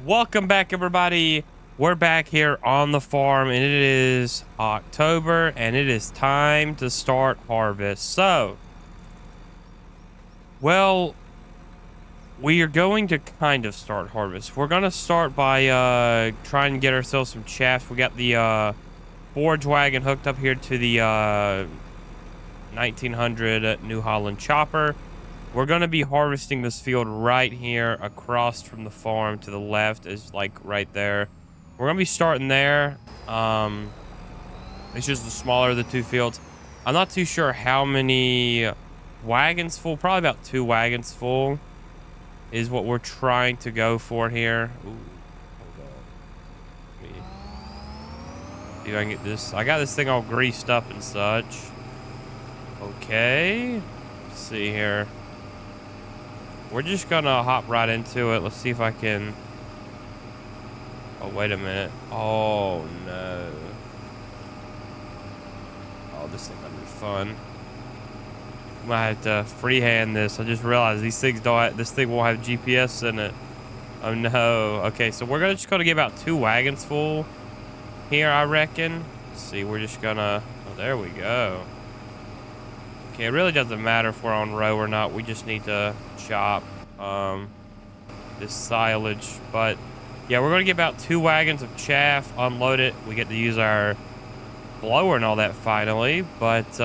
Welcome back, everybody. We're back here on the farm, and it is October, and it is time to start harvest. Well, we are going to kind of start harvest. We're going to start by trying to get ourselves some chaff. We got the forage wagon hooked up here to the 1900 New Holland chopper. We're going to be harvesting this field right here across from the farm to the left is like right there. We're going to be starting there. It's just the smaller of the two fields. I'm not too sure how many wagons full. Probably about 2 wagons full is what we're trying to go for here. Ooh, hold on. Let me see if I can get this. I got this thing all greased up and such. Okay. Let's see here. We're just gonna hop right into it. Let's see if I can. Oh, wait a minute. Oh, no. Oh, this thing might be fun. Might have to freehand this. I just realized these things don't. This thing won't have GPS in it. Oh no. Okay, so we're just gonna get about 2 wagons full here, I reckon. Let's see. We're just gonna. Oh, there we go. Okay, it really doesn't matter if we're on row or not. We just need to chop this silage. But yeah, we're gonna get about 2 wagons of chaff, unload it. We get to use our blower and all that finally. But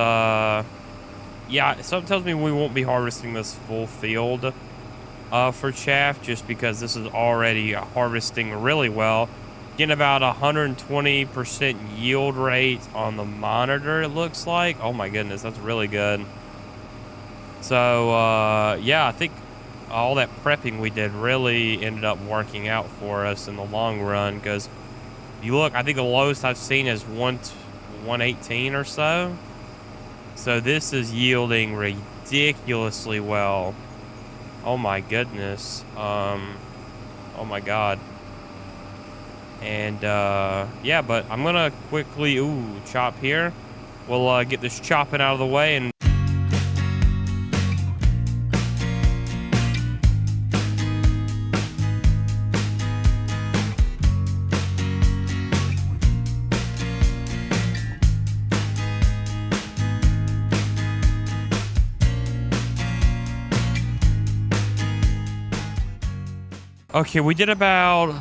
yeah, something tells me we won't be harvesting this full field for chaff, just because this is already harvesting really well. Getting about 120% yield rate on the monitor, it looks like. Oh my goodness, that's really good. So yeah, I think all that prepping we did really ended up working out for us in the long run, because you look, I think the lowest I've seen is 118 or so. So this is yielding ridiculously well. Oh my goodness. Oh my god. And yeah, but I'm gonna quickly chop here. We'll get this chopping out of the way. And okay, we did about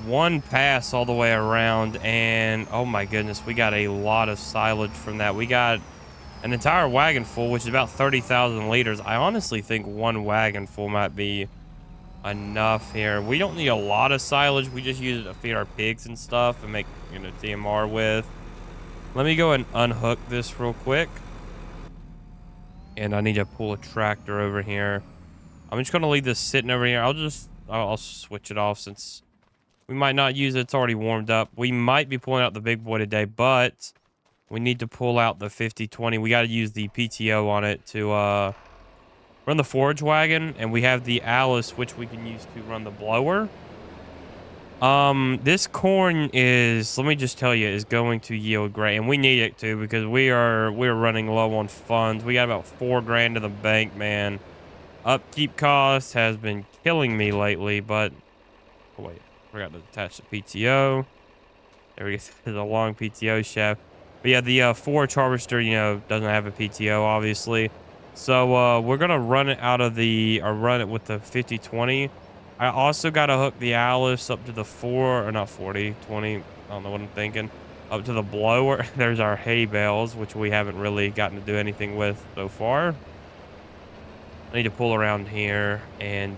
1 pass all the way around, and oh my goodness, we got a lot of silage from that. We got an entire wagon full, which is about 30,000 liters. I honestly think 1 wagon full might be enough here. We don't need a lot of silage. We just use it to feed our pigs and stuff and make, TMR with. Let me go and unhook this real quick. And I need to pull a tractor over here. I'm just going to leave this sitting over here. I'll switch it off since we might not use it. It's already warmed up. We might be pulling out the big boy today, but we need to pull out the 5020. We got to use the PTO on it to run the forage wagon, and we have the Alice, which we can use to run the blower. This corn is, let me just tell you, is going to yield great, and we need it to, because we're running low on funds. We got about 4 grand in the bank, man. Upkeep cost has been killing me lately, but oh wait, forgot to attach the PTO. There we go. There's a long PTO shaft. But yeah, the forage harvester, doesn't have a PTO, obviously. So we're gonna run it run it with the 5020. I also gotta hook the Alice up to the 20. I don't know what I'm thinking. Up to the blower. There's our hay bales, which we haven't really gotten to do anything with so far. I need to pull around here and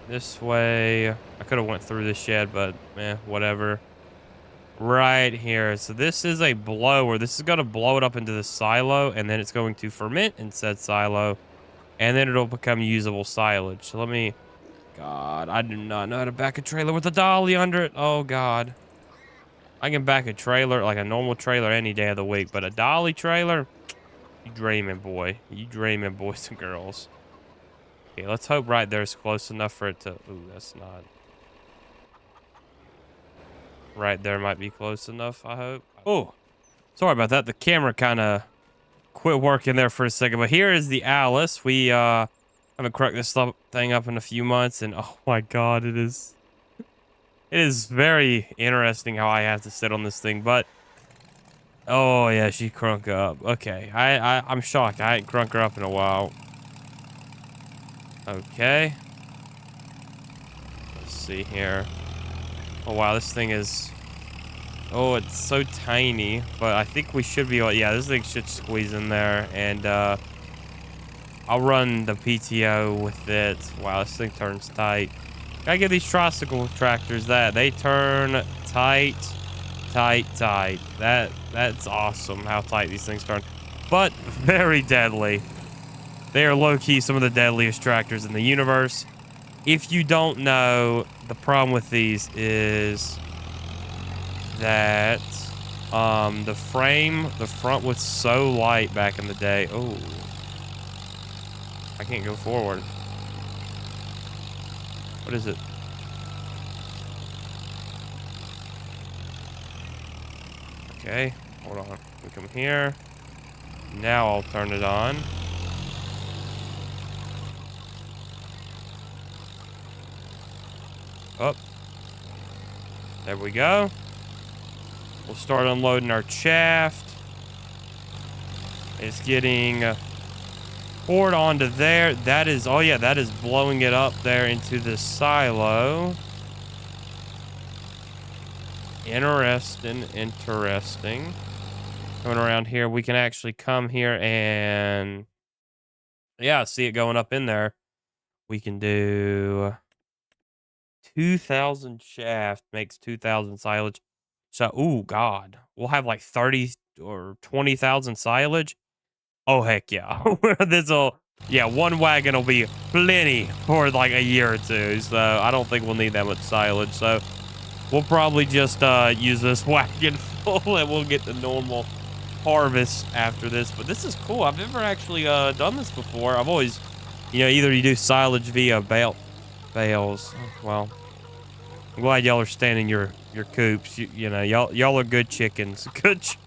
this way. I could have went through the shed, but whatever. Right here. So this is a blower. This is going to blow it up into the silo, and then it's going to ferment in said silo, and then it'll become usable silage. So let me... God, I do not know how to back a trailer with a dolly under it. Oh, God. I can back a trailer, like a normal trailer, any day of the week, but a dolly trailer? You dreaming, boy. You dreaming, boys and girls. Okay, let's hope right there's close enough for it to... Ooh, that's not... Right there might be close enough, I hope. Oh, sorry about that. The camera kind of quit working there for a second. But here is the Alice. We haven't cracked this thing up in a few months, and oh my god, it is very interesting how I have to sit on this thing. But oh yeah, she crunk up. Okay, I'm shocked. I hadn't crunk her up in a while. Okay, let's see here. Oh wow, this thing is. Oh, it's so tiny, but I think we should be able. Yeah, this thing should squeeze in there, and I'll run the PTO with it. Wow, this thing turns tight. Gotta give these tricycle tractors that. They turn tight, tight, tight. That's awesome how tight these things turn. But very deadly. They are low-key some of the deadliest tractors in the universe. If you don't know, the problem with these is that the front was so light back in the day. Oh, I can't go forward. What is it? Okay, hold on. We come here. Now I'll turn it on. Oh, there we go. We'll start unloading our shaft. It's getting poured onto there. That is, oh yeah, that is blowing it up there into the silo. Interesting. Coming around here, we can actually come here and, yeah, see it going up in there. We can do 2,000 shaft makes 2,000 silage. So, oh God, we'll have like 30 or 20,000 silage. Oh heck yeah. This'll, yeah, one wagon will be plenty for like a year or two. So I don't think we'll need that much silage. So we'll probably just use this wagon full and we'll get the normal harvest after this. But this is cool. I've never actually done this before. I've always, either you do silage via bales. Well, I'm glad y'all are standing your coops. Y'all are good chickens. Good chickens.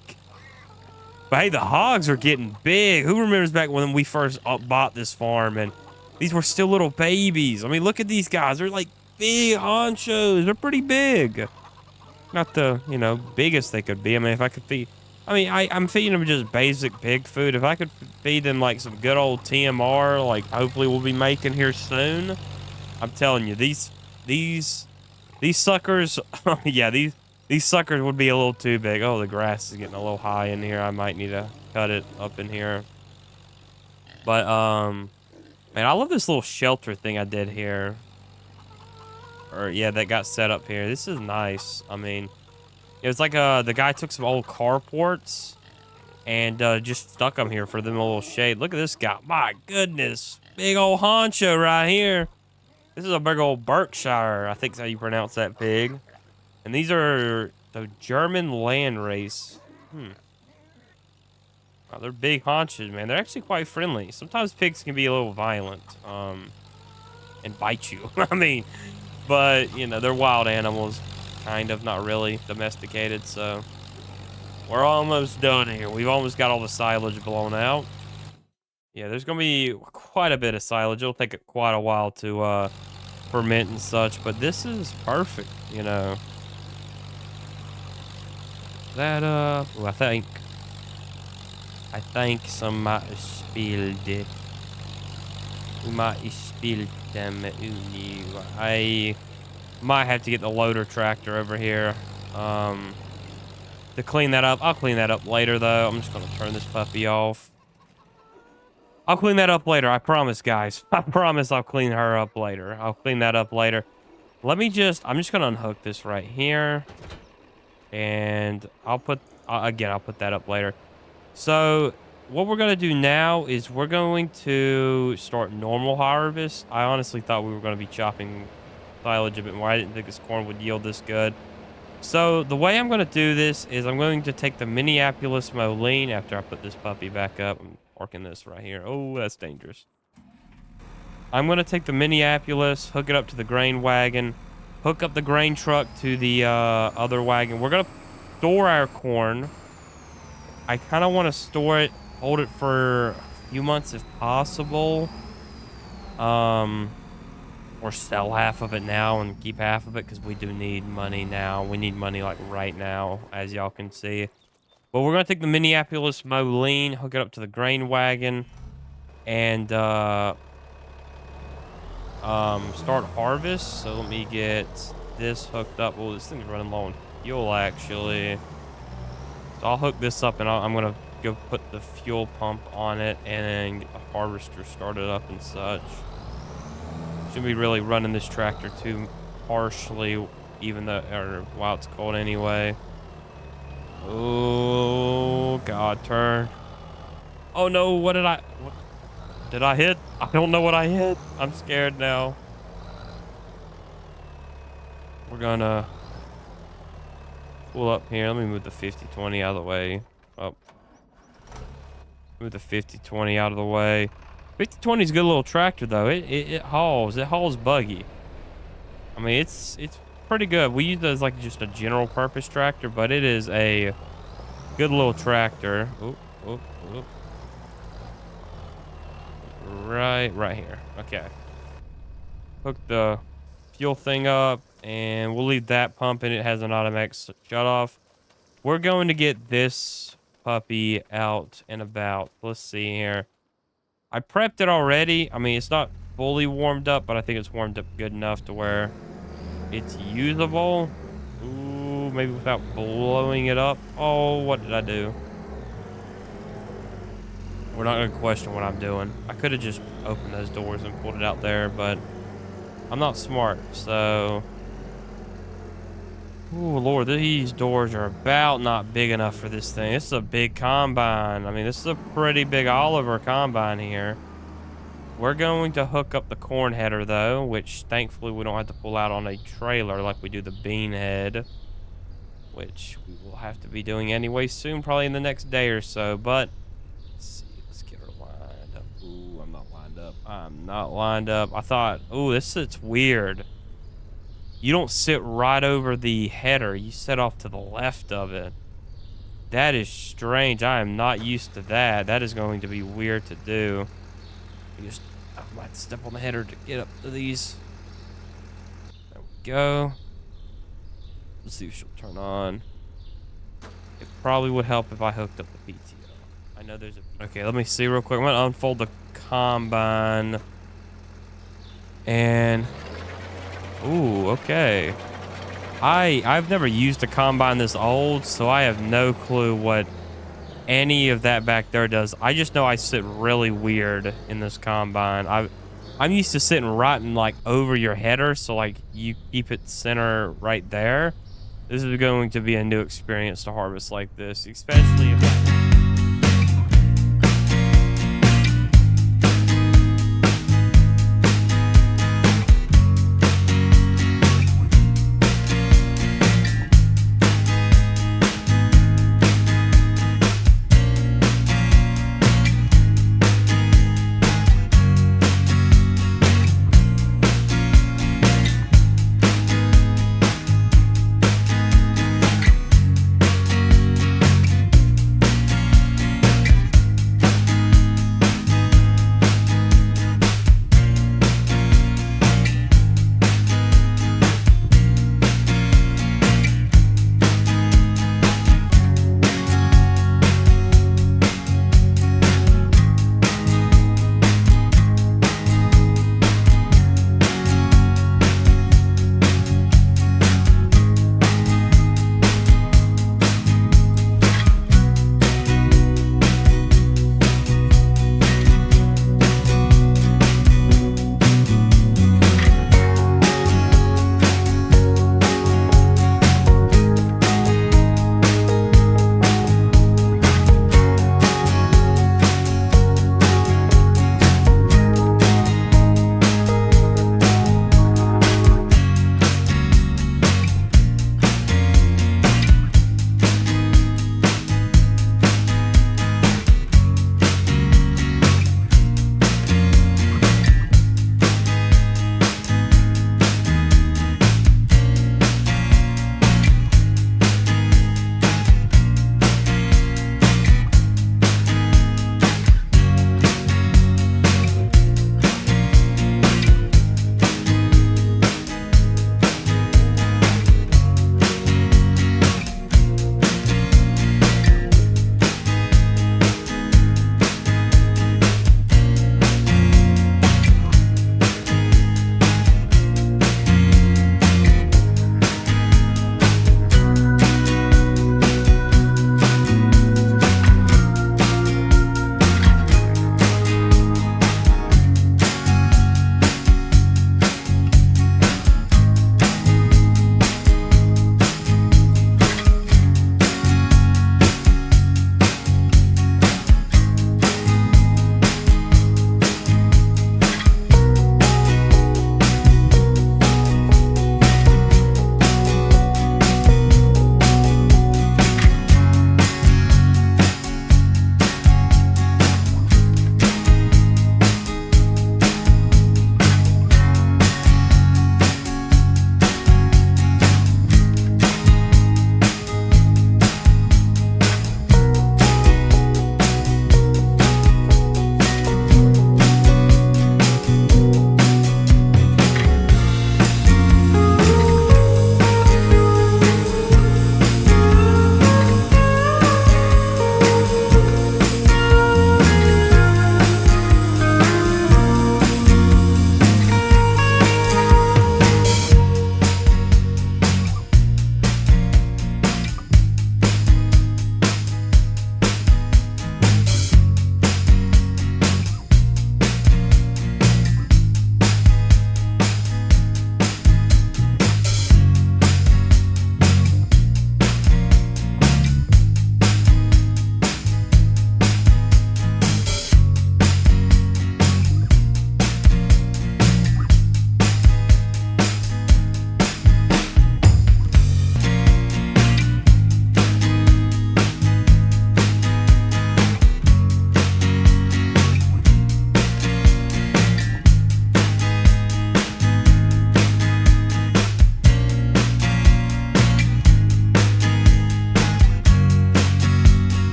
But hey, the hogs are getting big. Who remembers back when we first bought this farm and these were still little babies? I mean, look at these guys. They're like big honchos. They're pretty big. Not the, biggest they could be. I mean, if I could feed... I mean, I'm feeding them just basic pig food. If I could feed them like some good old TMR, like hopefully we'll be making here soon. I'm telling you, these suckers, yeah, these suckers would be a little too big. Oh, the grass is getting a little high in here. I might need to cut it up in here. But, man, I love this little shelter thing I did here. Or, yeah, that got set up here. This is nice. I mean, it was like, the guy took some old carports and, just stuck them here for them a little shade. Look at this guy. My goodness. Big old honcho right here. This is a big old Berkshire. I think is how you pronounce that pig. And these are the German land race. Wow, they're big haunches, man. They're actually quite friendly. Sometimes pigs can be a little violent, and bite you. I mean, but, they're wild animals. Kind of, not really domesticated, so. We're almost done here. We've almost got all the silage blown out. Yeah, there's going to be quite a bit of silage. It'll take quite a while to, ferment and such, but this is perfect, That, ooh, I think some might have spilled it. We might have spilled them. I might have to get the loader tractor over here, to clean that up. I'll clean that up later, though. I'm just going to turn this puppy off. I'll clean that up later. I promise, guys. I promise I'll clean her up later. I'll clean that up later. I'm just going to unhook this right here. And I'll put that up later. So what we're going to do now is we're going to start normal harvest. I honestly thought we were going to be chopping silage a bit more. I didn't think this corn would yield this good. So the way I'm going to do this is I'm going to take the Minneapolis Moline after I put this puppy back up. I'm parking this right here. Oh, that's dangerous. I'm going to take the Minneapolis, hook it up to the grain wagon, hook up the grain truck to the other wagon. We're going to store our corn. I kind of want to store it, hold it for a few months if possible. Or sell half of it now and keep half of it because we do need money now. We need money like right now, as y'all can see. But we're gonna take the Minneapolis Moline, hook it up to the grain wagon, and start harvest. So let me get this hooked up. Well, this thing's running low on fuel actually. So I'll hook this up and I'm gonna go put the fuel pump on it and get the harvester started up and such. Shouldn't be really running this tractor too harshly, even though, or while it's cold anyway. Oh God, turn. Oh no, what did I hit? I don't know what I hit. I'm scared now. We're gonna pull up here. Let me move the 50-20 out of the way. Oh, move the 50-20 out of the way. 50-20 is a good little tractor though. It hauls. It hauls buggy. I mean, it's pretty good. We use it as like just a general purpose tractor, but it is a good little tractor. Oop, oop, oop. Right here. Okay. Hook the fuel thing up, and we'll leave that pumping. It has an automatic shut off. We're going to get this puppy out and about. Let's see here. I prepped it already. I mean, it's not fully warmed up, but I think it's warmed up good enough to where it's usable. Ooh, maybe without blowing it up. Oh, what did I do? We're not going to question what I'm doing. I could have just opened those doors and pulled it out there, but I'm not smart, so... Ooh, Lord, these doors are about not big enough for this thing. This is a big combine. I mean, this is a pretty big Oliver combine here. We're going to hook up the corn header, though, which thankfully we don't have to pull out on a trailer like we do the bean head, which we will have to be doing anyway soon, probably in the next day or so, but... Let's see. Let's get her lined up. Ooh, I'm not lined up. I'm not lined up. I thought, ooh, this sits weird. You don't sit right over the header. You sit off to the left of it. That is strange. I am not used to that. That is going to be weird to do. I might step on the header to get up to these. There we go. Let's see if she'll turn on. It probably would help if I hooked up the PTO. I know there's a... Okay, let me see real quick. I'm going to unfold the combine. And... Ooh, okay. I've never used a combine this old, so I have no clue what any of that back there does. I just know I sit really weird in this combine. I'm used to sitting right and like over your header, so like you keep it center right there. This is going to be a new experience to harvest like this, especially if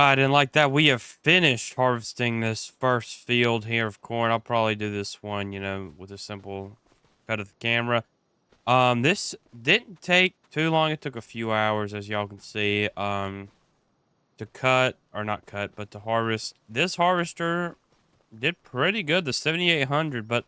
right, and like that, we have finished harvesting this first field here of corn. I'll probably do this one, with a simple cut of the camera. This didn't take too long. It took a few hours, as y'all can see, to cut, or not cut, but to harvest. This harvester did pretty good, the 7800, but I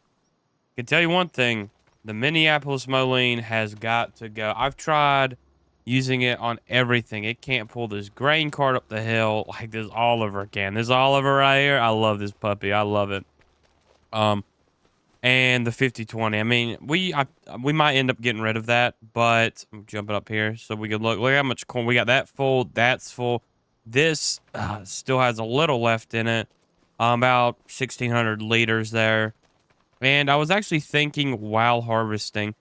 can tell you one thing, the Minneapolis Moline has got to go. I've tried using it on everything. It can't pull this grain cart up the hill like this Oliver can. This Oliver right here, I love this puppy. I love it. And the 5020. I mean, we might end up getting rid of that, but I'm jumping up here so we can look. Look how much corn we got. That full. That's full. This still has a little left in it. About 1,600 liters there. And I was actually thinking while harvesting,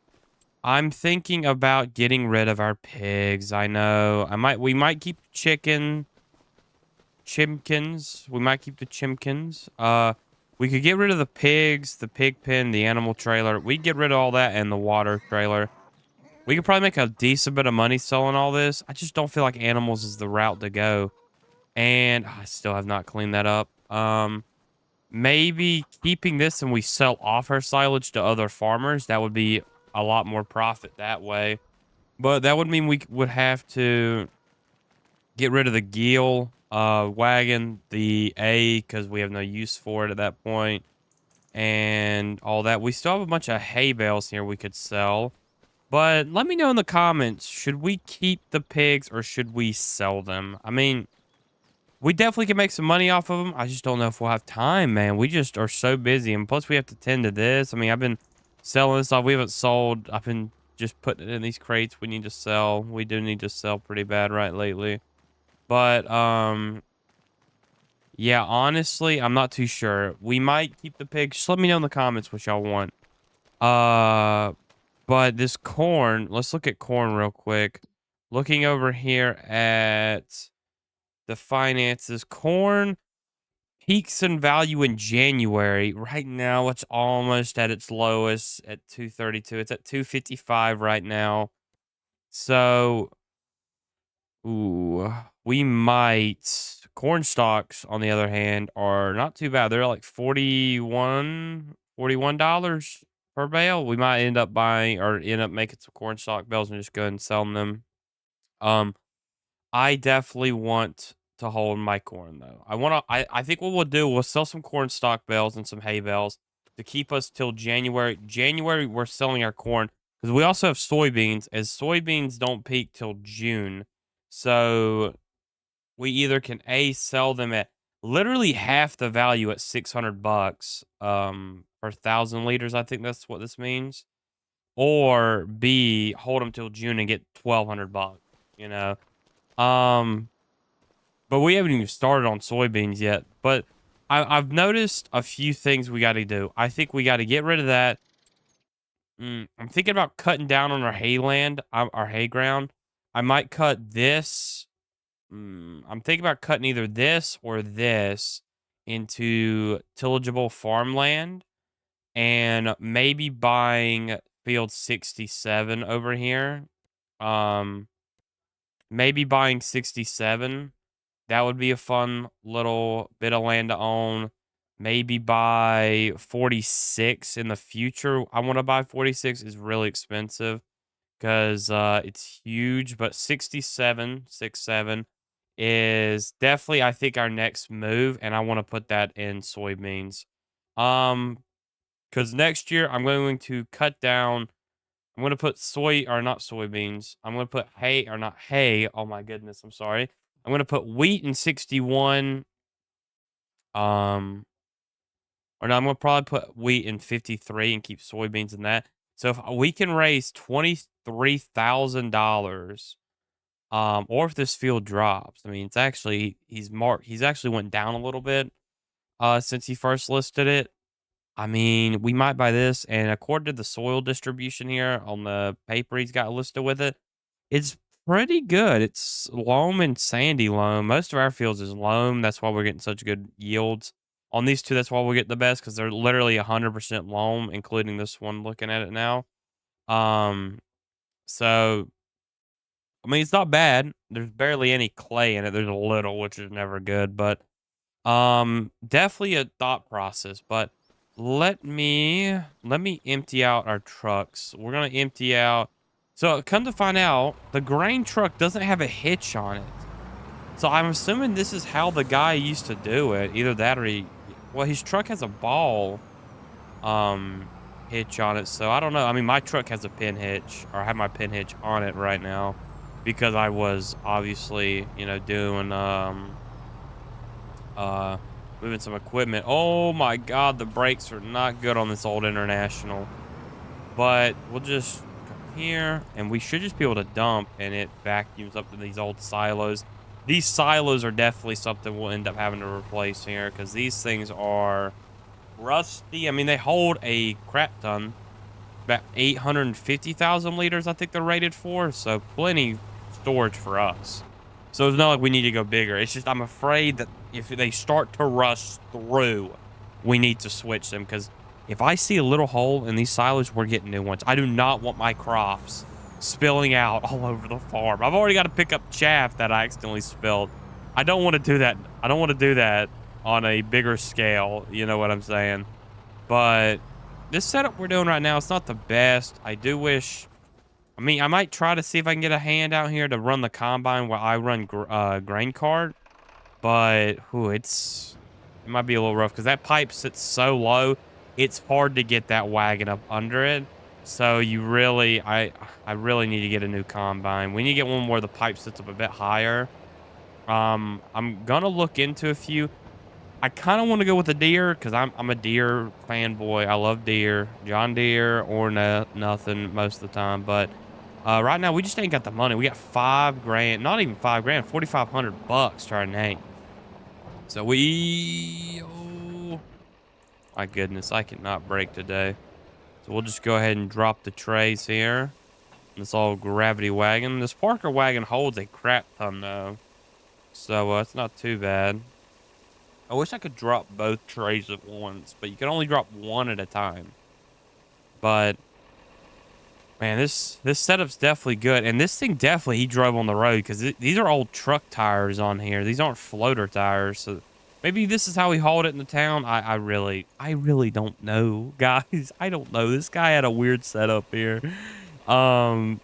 I'm thinking about getting rid of our pigs. I know we might keep chimkins. We might keep the chimkins. We could get rid of the pigs, the pig pen, the animal trailer. We'd get rid of all that and the water trailer. We could probably make a decent bit of money selling all this. I just don't feel like animals is the route to go. And I still have not cleaned that up. Maybe keeping this and we sell off our silage to other farmers. That would be a lot more profit that way. But that would mean we would have to get rid of the Geel wagon, the A, because we have no use for it at that point, and all that. We still have a bunch of hay bales here we could sell. But let me know in the comments, should we keep the pigs or should we sell them? I mean, we definitely can make some money off of them. I just don't know if we'll have time, man. We just are so busy. And plus, we have to tend to this. I mean, I've been selling this off. We haven't sold. I've been just putting it in these crates we need to sell. We do need to sell pretty bad right lately. But, yeah, honestly, I'm not too sure. We might keep the pigs. Just let me know in the comments what y'all want. But this corn, let's look at corn real quick. Looking over here at the finances, corn peaks in value in January. Right now, it's almost at its lowest at 232. It's at 255 right now. So, ooh, we might. Corn stalks, on the other hand, are not too bad. They're like $41 per bale. We might end up buying or end up making some corn stalk bales and just go and selling them. Um, I definitely want to hold my corn though. I think what we'll do, we'll sell some corn stalk bales and some hay bales to keep us till January. January we're selling our corn because we also have soybeans, as soybeans don't peak till June. So we either can A, sell them at literally half the value at 600 bucks per 1,000 liters. I think that's what this means. Or B, hold them till June and get 1,200 bucks, you know. But we haven't even started on soybeans yet. But I've noticed a few things we got to do. I think we got to get rid of that. I'm thinking about cutting down on our hay land, our hay ground. I might cut this. I'm thinking about cutting either this or this into tillageable farmland and maybe buying field 67 over here. Um, Maybe buying 67. That would be a fun little bit of land to own. Maybe buy 46 in the future. I want to buy 46. Is really expensive because it's huge, but 67 is definitely, I think, our next move, and I want to put that in soybeans. Because next year I'm going to cut down. I'm going to put not soybeans. I'm going to put hay, or not hay. Oh my goodness, I'm sorry. I'm going to put wheat in 61. Um, or no, I'm going to probably put wheat in 53 and keep soybeans in that. So if we can raise $23,000, or if this field drops, I mean, it's actually, he's actually went down a little bit, since he first listed it. I mean, we might buy this, and according to the soil distribution here on the paper he's got listed with it, it's pretty good. It's loam and sandy loam. Most of our fields is loam. That's why we're getting such good yields. On these two, that's why we get the best, because they're literally 100% loam, including this one looking at it now. Um, so, I mean, it's not bad. there's barely any clay in it. There's a little, which is never good, but definitely a thought process. But let me empty out our trucks. We're gonna empty out. So come to find out, the grain truck doesn't have a hitch on it. So I'm assuming this is how the guy used to do it. Either that or well, his truck has a ball um hitch on it. So I don't know. I mean, my truck has a pin hitch, or I have my pin hitch on it right now because I was obviously, doing uh moving some equipment. Oh my god, the brakes are not good on this old International. But we'll just come here, and we should just be able to dump, and it vacuums up to these old silos. These silos are definitely something we'll end up having to replace here, because these things are rusty. I mean, they hold a crap ton, about 850,000 liters, I think they're rated for. So plenty storage for us. So it's not like we need to go bigger. It's just I'm afraid that if they start to rust through, we need to switch them. Because if I see a little hole in these silos, we're getting new ones. I do not want my crops spilling out all over the farm. I've already got to pick up chaff that I accidentally spilled. I don't want to do that. I don't want to do that on a bigger scale. You know what I'm saying? But this setup we're doing right now, it's not the best. I do wish... I mean, I might try to see if I can get a hand out here to run the combine while I run grain cart. But, it might be a little rough because that pipe sits so low. It's hard to get that wagon up under it. So I really need to get a new combine. We need to get one where the pipe sits up a bit higher. I'm gonna look into a few. I kind of want to go with a deer because I'm a deer fanboy. I love deer, John Deere or nothing most of the time. But right now we just ain't got the money. We got $5,000, not even $5,000, $4,500 to our name. So oh my goodness, I cannot break today. So we'll just go ahead and drop the trays here. This all gravity wagon. This Parker wagon holds a crap ton though, so it's not too bad. I wish I could drop both trays at once, but you can only drop one at a time. But man, this setup's definitely good, and this thing definitely he drove on the road because these are old truck tires on here. These aren't floater tires, so maybe this is how he hauled it in the town. I really don't know, guys. I don't know. This guy had a weird setup here. But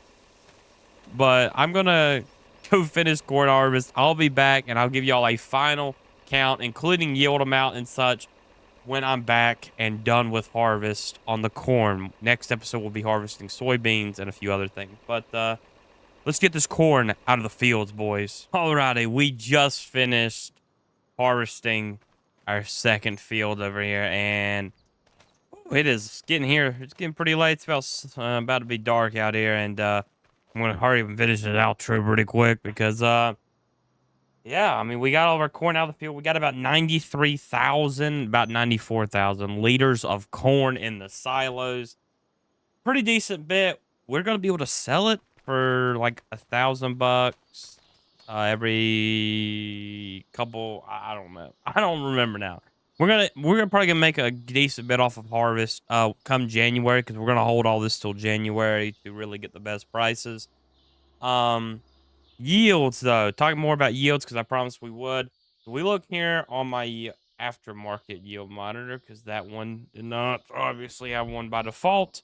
I'm gonna go finish corn harvest. I'll be back and I'll give y'all a final count, including yield amount and such, when I'm back and done with harvest on the corn. Next episode we'll be harvesting soybeans and a few other things. But let's get this corn out of the fields, boys. Alrighty, we just finished harvesting our second field over here, and it is getting here. It's getting pretty late. It's about to be dark out here, and I'm gonna hurry up and finish this outro pretty quick because yeah, I mean, we got all of our corn out of the field. We got about 93,000, about 94,000 liters of corn in the silos. Pretty decent bit. We're going to be able to sell it for like $1,000 every couple. I don't know. I don't remember now. We're probably gonna make a decent bit off of harvest come January, because we're gonna hold all this till January to really get the best prices. Yields, though. Talking more about yields, because I promised we would. We look here on my aftermarket yield monitor, because that one did not obviously have one by default.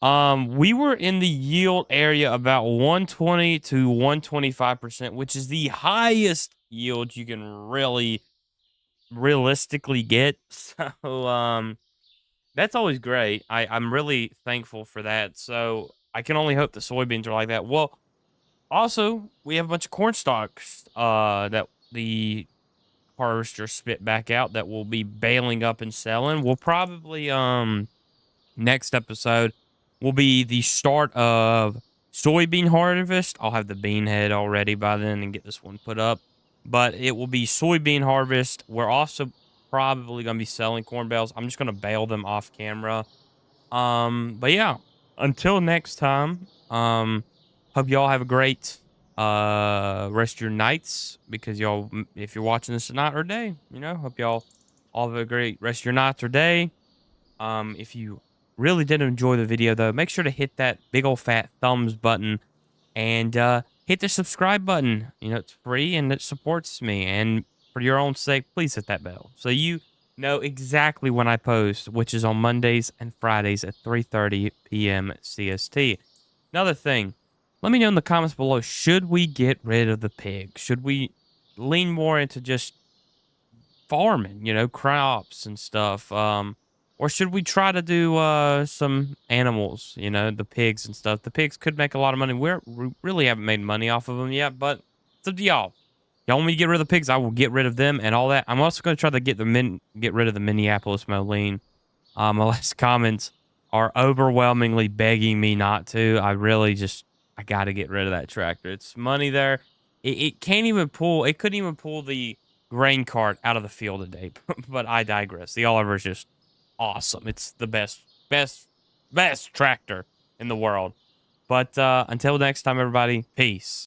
We were in the yield area about 120 to 125%, which is the highest yield you can really realistically get. So, that's always great. I'm really thankful for that. So I can only hope the soybeans are like that. Well, also, we have a bunch of corn stalks that the harvester spit back out that we'll be baling up and selling. We'll probably next episode will be the start of soybean harvest. I'll have the bean head already by then and get this one put up. But it will be soybean harvest. We're also probably going to be selling corn bales. I'm just going to bale them off camera. But yeah, until next time, hope y'all have a great rest of your nights, because y'all, if you're watching this at night or day, hope y'all all have a great rest of your nights or day. If you really did enjoy the video though, make sure to hit that big old fat thumbs button and hit the subscribe button. You know, it's free and it supports me. And for your own sake, please hit that bell so you know exactly when I post, which is on Mondays and Fridays at 3:30 p.m. CST. Another thing, let me know in the comments below, should we get rid of the pig? Should we lean more into just farming, you know, crops and stuff? Or should we try to do some animals, you know, the pigs and stuff? The pigs could make a lot of money. We really haven't made money off of them yet, but it's up to y'all. Y'all want me to get rid of the pigs? I will get rid of them and all that. I'm also going to try to get rid of the Minneapolis Moline. Unless comments are overwhelmingly begging me not to. I got to get rid of that tractor. It's money there. It can't even pull, it couldn't even pull the grain cart out of the field today. But I digress. The Oliver is just awesome. It's the best tractor in the world. But until next time, everybody, peace.